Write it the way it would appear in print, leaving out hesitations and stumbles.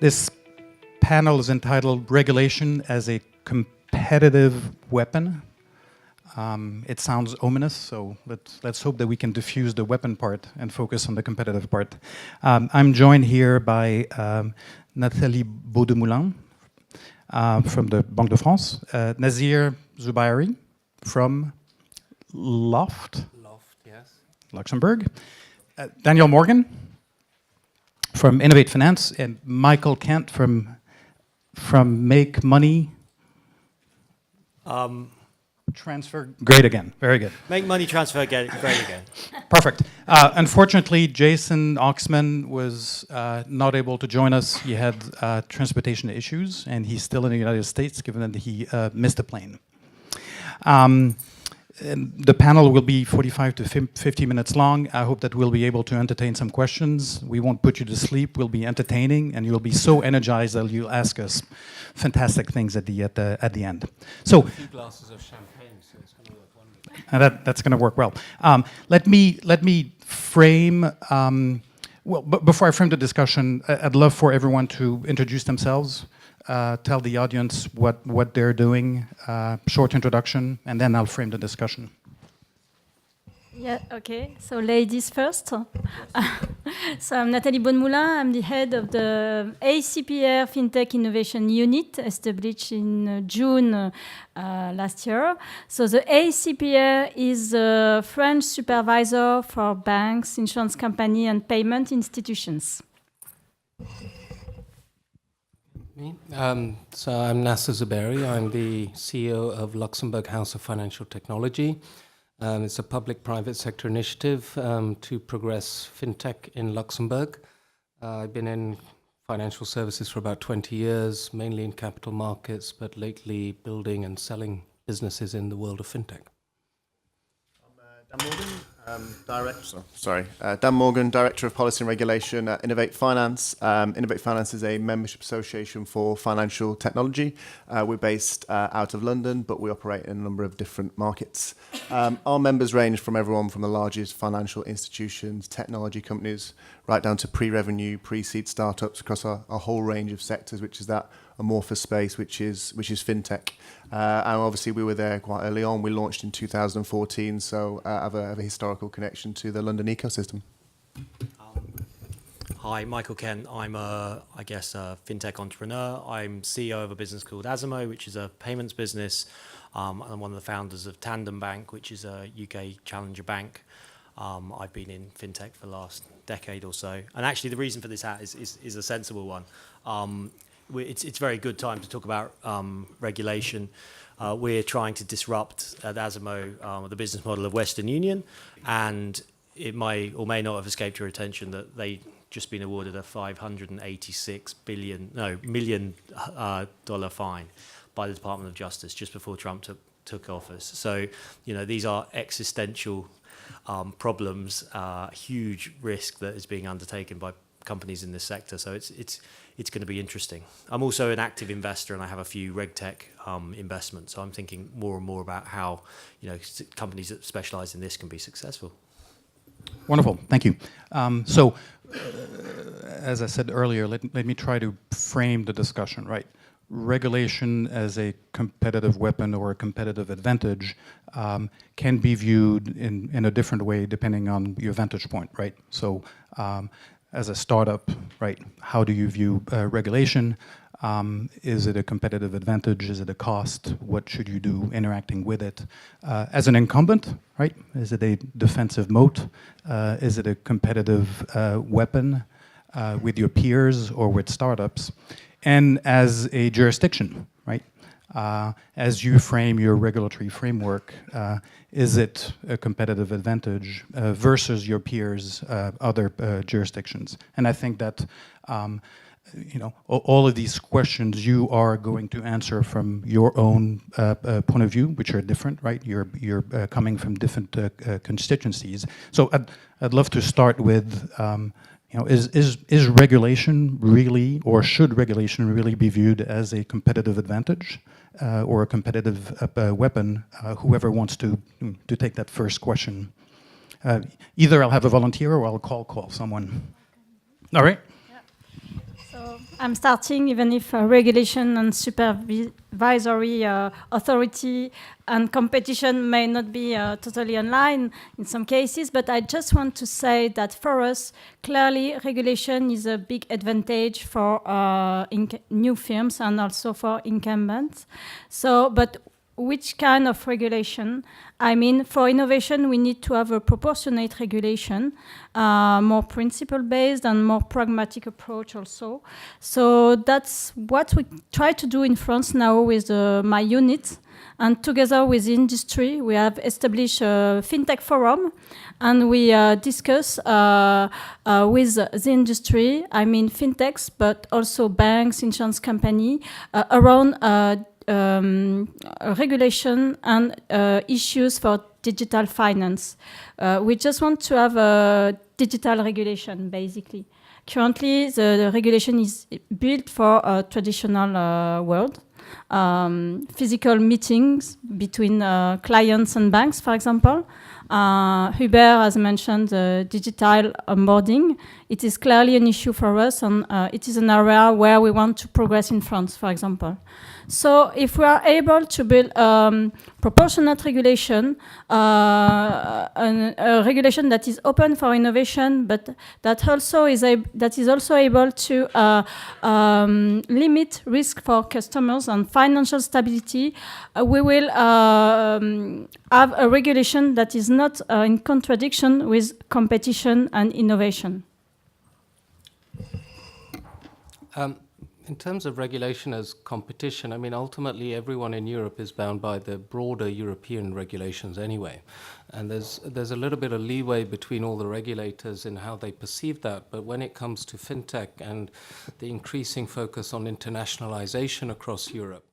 This panel is entitled Regulation as a Competitive Weapon. It sounds ominous, so let's hope that we can diffuse the weapon part and focus on the competitive part. I'm joined here by Nathalie Beaudemoulin from the Banque de France, Nasir Zubairi from LhOFT, yes. Luxembourg, Daniel Morgan from Innovate Finance, and Michael Kent from Make Money Transfer. Great again. Very good. Make Money Transfer great again. Perfect. Unfortunately, Jason Oxman was not able to join us. He had transportation issues, and he's still in the United States, given that he missed a plane. And the panel will be 45 to 50 minutes long. I hope that we'll be able to entertain some questions. We won't put you to sleep. We'll be entertaining, and you'll be so energized that you'll ask us fantastic things at the end. So, a few glasses of champagne, so it's going to work wonderful. That's going to work well. Let me frame. Before I frame the discussion, I'd love for everyone to introduce themselves. Tell the audience what they're doing, short introduction, and then I'll frame the discussion. Yeah, okay. So ladies first. So I'm Nathalie Beaudemoulin. I'm the head of the ACPR Fintech Innovation Unit, established in June last year. So the ACPR is a French supervisor for banks, insurance company, and payment institutions. Me? So I'm Nasir Zubairi. I'm the CEO of Luxembourg House of Financial Technology. It's a public-private sector initiative to progress fintech in Luxembourg. I've been in financial services for about 20 years, mainly in capital markets, but lately building and selling businesses in the world of fintech. Dan Morgan, Director of Policy and Regulation at Innovate Finance. Innovate Finance is a membership association for financial technology. We're based out of London, but we operate in a number of different markets. Our members range from everyone from the largest financial institutions, technology companies, right down to pre-revenue, pre-seed startups across a whole range of sectors, which is that amorphous space, which is fintech. And obviously we were there quite early on. We launched in 2014, so I have a historical connection to the London ecosystem. Hi, Michael Kent. I'm a fintech entrepreneur. I'm CEO of a business called Azimo, which is a payments business. I'm one of the founders of Tandem Bank, which is a UK challenger bank. I've been in fintech for the last decade or so. And actually the reason for this hat is a sensible one. It's a very good time to talk about regulation. We're trying to disrupt at Azimo the business model of Western Union, and it may or may not have escaped your attention that they just been awarded a $586 million fine by the Department of Justice just before Trump took office. So, these are existential problems, huge risk that is being undertaken by companies in this sector. So it's going to be interesting. I'm also an active investor, and I have a few regtech investments. So I'm thinking more and more about how companies that specialize in this can be successful. Wonderful, thank you. As I said earlier, let me try to frame the discussion, right? Regulation as a competitive weapon or a competitive advantage can be viewed in a different way depending on your vantage point, right? So as a startup, right, how do you view regulation? Is it a competitive advantage? Is it a cost? What should you do interacting with it? As an incumbent, right, is it a defensive moat? Is it a competitive weapon with your peers or with startups? And as a jurisdiction, right, as you frame your regulatory framework, is it a competitive advantage versus your peers, other jurisdictions? And I think that all of these questions you are going to answer from your own point of view, which are different, right? You're coming from different constituencies. So I'd love to start with, is regulation really, or should regulation really be viewed as a competitive advantage or a competitive weapon? Whoever wants to take that first question. Either I'll have a volunteer or I'll call someone. All right. Yeah. So I'm starting, even if regulation and supervisory authority and competition may not be totally online in some cases, but I just want to say that for us, clearly regulation is a big advantage for new firms and also for incumbents. So, but which kind of regulation? I mean, for innovation, we need to have a proportionate regulation, more principle-based and more pragmatic approach also. So that's what we try to do in France now with my unit. And together with the industry, we have established a Fintech Forum, and we discuss with the industry, I mean fintechs, but also banks, insurance company, around regulation and issues for digital finance. We just want to have a digital regulation, basically. Currently, the regulation is built for a traditional world. Physical meetings between clients and banks, for example. Hubert has mentioned digital onboarding. It is clearly an issue for us, and it is an area where we want to progress in France, for example. So if we are able to build proportionate regulation, a regulation that is open for innovation, but that also is also able to limit risk for customers and financial stability, we will have a regulation that is not in contradiction with competition and innovation. In terms of regulation as competition, I mean, ultimately everyone in Europe is bound by the broader European regulations anyway. And there's a little bit of leeway between all the regulators in how they perceive that. But when it comes to fintech and the increasing focus on internationalization across Europe,